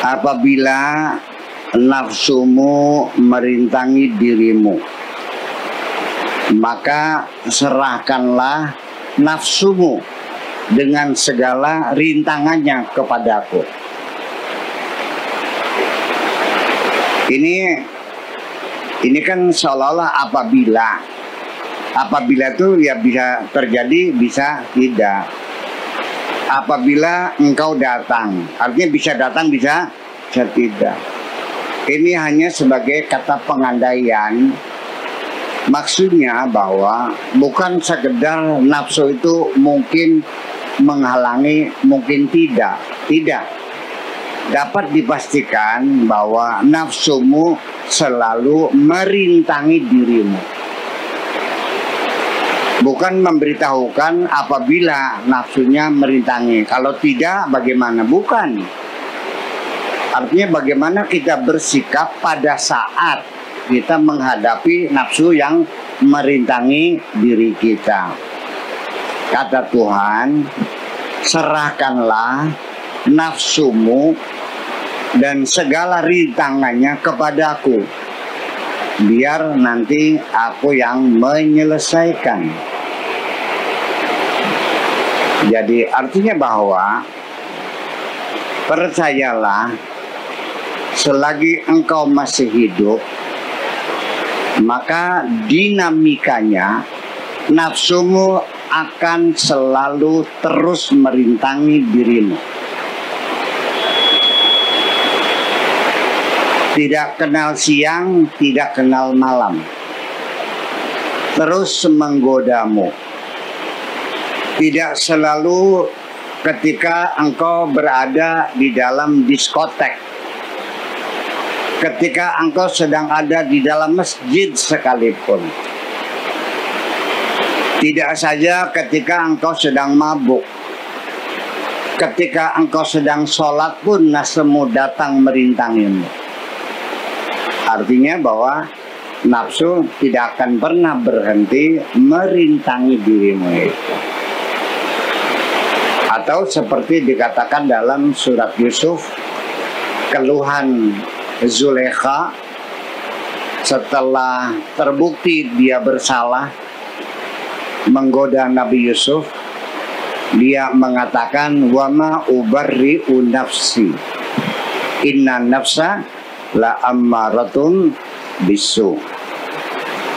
Apabila nafsumu merintangi dirimu, maka serahkanlah nafsumu dengan segala rintangannya kepadaku. Ini kan seolah-olah apabila itu ya bisa terjadi, bisa tidak. Apabila engkau datang, artinya bisa datang, bisa tidak. Ini hanya sebagai kata pengandaian. Maksudnya bahwa bukan sekedar nafsu itu mungkin menghalangi, mungkin tidak. Tidak. Dapat dipastikan bahwa nafsumu selalu merintangi dirimu. Bukan memberitahukan apabila nafsunya merintangi. Kalau tidak, bagaimana? Bukan. Artinya bagaimana kita bersikap pada saat kita menghadapi nafsu yang merintangi diri kita. Kata Tuhan, serahkanlah nafsumu dan segala rintangannya kepadaku, biar nanti aku yang menyelesaikan. Jadi artinya bahwa percayalah, selagi engkau masih hidup, maka dinamikanya nafsumu akan selalu terus merintangi dirimu. Tidak kenal siang, tidak kenal malam, terus menggodamu. Tidak selalu ketika engkau berada di dalam diskotek, ketika engkau sedang ada di dalam masjid sekalipun. Tidak saja ketika engkau sedang mabuk, ketika engkau sedang sholat pun nafsumu datang merintangimu. Artinya bahwa nafsu tidak akan pernah berhenti merintangi dirimu itu. Atau seperti dikatakan dalam surat Yusuf, keluhan Zulekha setelah terbukti dia bersalah menggoda Nabi Yusuf, dia mengatakan, wama ubarri'u nafsi inna nafsa la ammaratun bisu,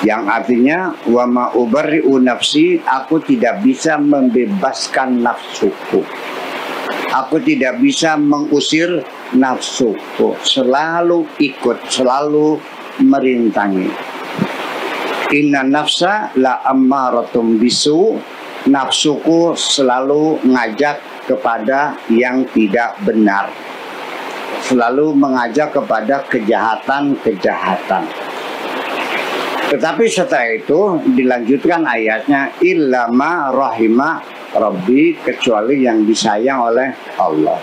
yang artinya wama ubarri'u nafsi, aku tidak bisa membebaskan nafsuku, aku tidak bisa mengusir nafsuku, selalu ikut, selalu merintangi. Inna nafsa la ammaratun bisu, nafsuku selalu ngajak kepada yang tidak benar, selalu mengajak kepada kejahatan-kejahatan. Tetapi setelah itu dilanjutkan ayatnya, illa ma rahima rabbi, kecuali yang disayang oleh Allah.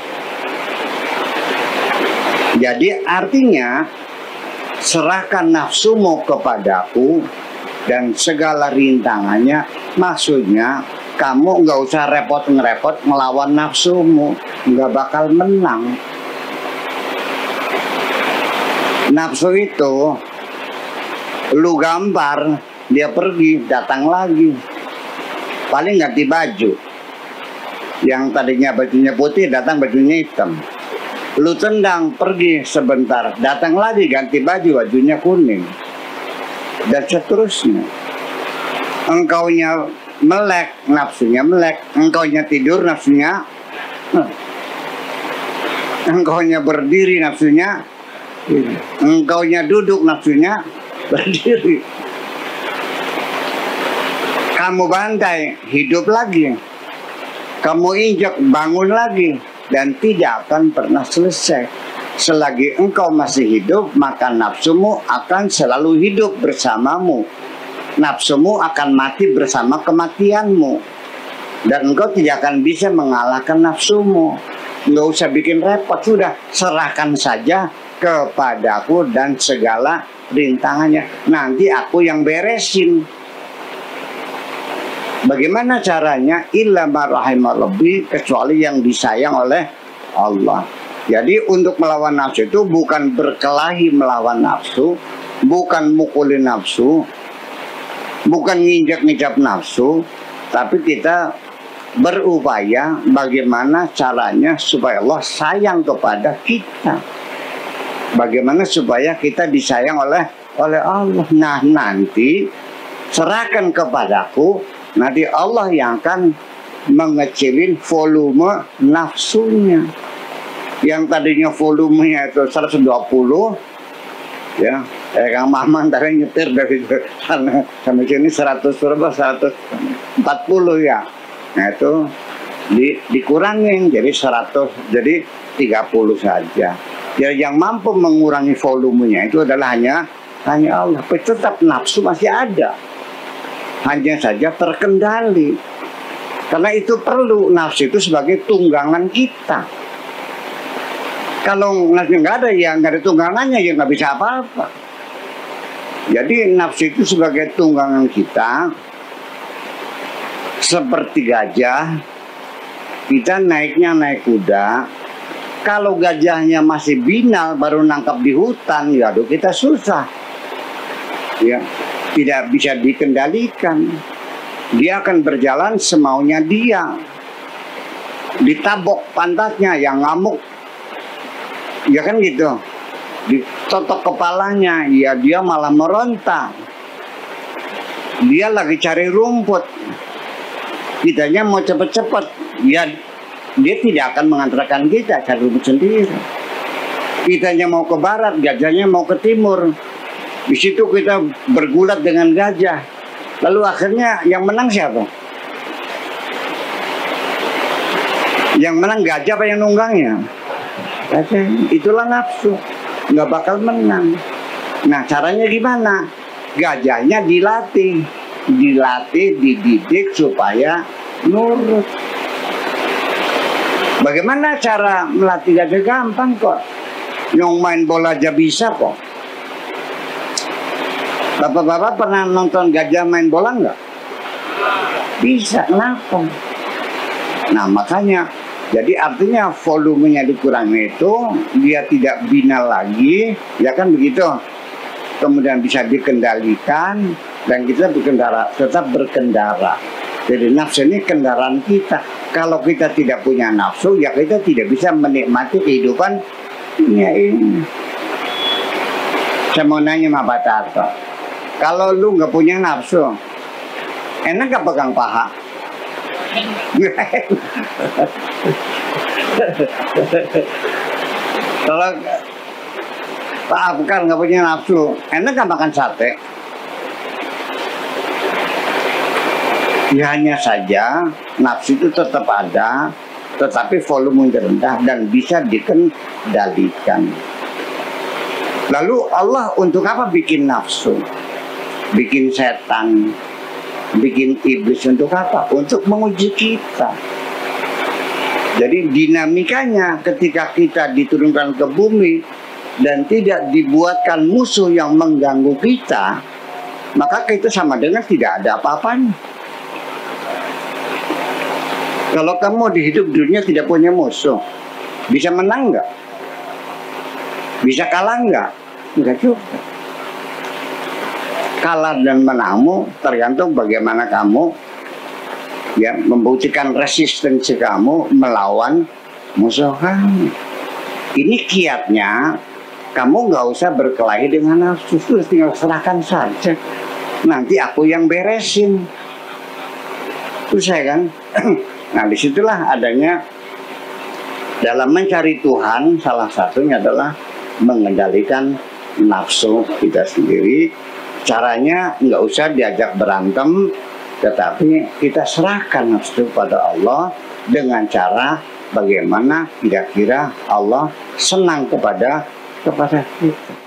Jadi artinya serahkan nafsumu kepadaku dan segala rintangannya, maksudnya kamu nggak usah repot-ngerepot melawan nafsumu, nggak bakal menang. Nafsu itu lu gampar, dia pergi, datang lagi. Paling ganti baju. Yang tadinya bajunya putih, datang bajunya hitam. Lu tendang, pergi sebentar, datang lagi, ganti baju, bajunya kuning. Dan seterusnya. Engkaunya melek, nafsunya melek. Engkaunya tidur, nafsunya engkaunya berdiri, nafsunya engkaunya duduk, nafsunya berdiri. Kamu bantai, hidup lagi. Kamu injak, bangun lagi. Dan tidak akan pernah selesai. Selagi engkau masih hidup, maka nafsumu akan selalu hidup bersamamu. Nafsumu akan mati bersama kematianmu. Dan engkau tidak akan bisa mengalahkan nafsumu. Nggak usah bikin repot, sudah serahkan saja kepadaku dan segala rintangannya. Nanti aku yang beresin. Bagaimana caranya? Illa ma rahimah rabbi, kecuali yang disayang oleh Allah. Jadi untuk melawan nafsu itu bukan berkelahi melawan nafsu, bukan mukulin nafsu, bukan nginjak-nginjak nafsu, tapi kita berupaya bagaimana caranya supaya Allah sayang kepada kita. Bagaimana supaya kita disayang oleh Allah. Nah, nanti serahkan kepadaku, nanti Allah yang akan mengecilin volume nafsunya. Yang tadinya volumenya itu 120, ya, Kang Maman tadi nyetir dari sana sampai sini 140 ya. Nah itu dikurangin jadi 100, jadi 30 saja. Ya, yang mampu mengurangi volumenya itu adalah hanya Allah. Tapi tetap nafsu masih ada, hanya saja terkendali. Karena itu perlu nafsu itu sebagai tunggangan kita. Kalau nafsu nggak ada, ya nggak ada tunggangannya, ya nggak bisa apa-apa. Jadi nafsu itu sebagai tunggangan kita, seperti gajah, kita naiknya naik kuda. Kalau gajahnya masih binal baru nangkap di hutan, ya aduh kita susah. Ya, tidak bisa dikendalikan. Dia akan berjalan semaunya dia. Ditabok pantatnya, yang ngamuk. Ya kan gitu. Ditotok kepalanya, ya dia malah meronta. Dia lagi cari rumput. Kitanya mau cepet-cepet, ya dia tidak akan mengantarkan kita cari rumput sendiri. Kitanya mau ke barat, gajahnya mau ke timur. Di situ kita bergulat dengan gajah. Lalu akhirnya yang menang siapa? Yang menang gajah apa yang nunggangnya? Gajah. Itulah nafsu, nggak bakal menang. Nah, caranya gimana? Gajahnya dilatih, dididik supaya nurut. Bagaimana cara melatih gajah? Gampang kok. Yang main bola aja bisa kok. Bapak-bapak pernah nonton gajah main bola nggak? Bisa, kenapa? Nah, makanya, jadi artinya volumenya dikurangi itu, dia tidak binal lagi, ya kan begitu. Kemudian bisa dikendalikan, dan kita berkendara, tetap berkendara. Jadi nafsu ini kendaraan kita. Kalau kita tidak punya nafsu, ya kita tidak bisa menikmati kehidupan dunia ini. Saya mau nanya sama Pak Tarto, kalau lu nggak punya nafsu, enak gak pegang paha? Kalau Pak Afkar nggak punya nafsu, enak gak makan sate? Ya hanya saja nafsu itu tetap ada, tetapi volume rendah dan bisa dikendalikan. Lalu Allah untuk apa bikin nafsu? Bikin setan, bikin iblis untuk apa? Untuk menguji kita. Jadi dinamikanya ketika kita diturunkan ke bumi dan tidak dibuatkan musuh yang mengganggu kita, maka kita sama dengan tidak ada apa-apanya. Kalau kamu di hidup dunia tidak punya musuh, bisa menang nggak? Bisa kalah nggak? Nggak juga. Kalah dan menangmu tergantung bagaimana kamu ya membuktikan resistensi kamu melawan musuh kamu. Ini kiatnya, kamu nggak usah berkelahi dengan nafsu, tinggal serahkan saja. Nanti aku yang beresin. Selesai kan? Nah, disitulah adanya dalam mencari Tuhan, salah satunya adalah mengendalikan nafsu kita sendiri. Caranya nggak usah diajak berantem, tetapi kita serahkan nafsu pada Allah dengan cara bagaimana kira-kira Allah senang kepada kita.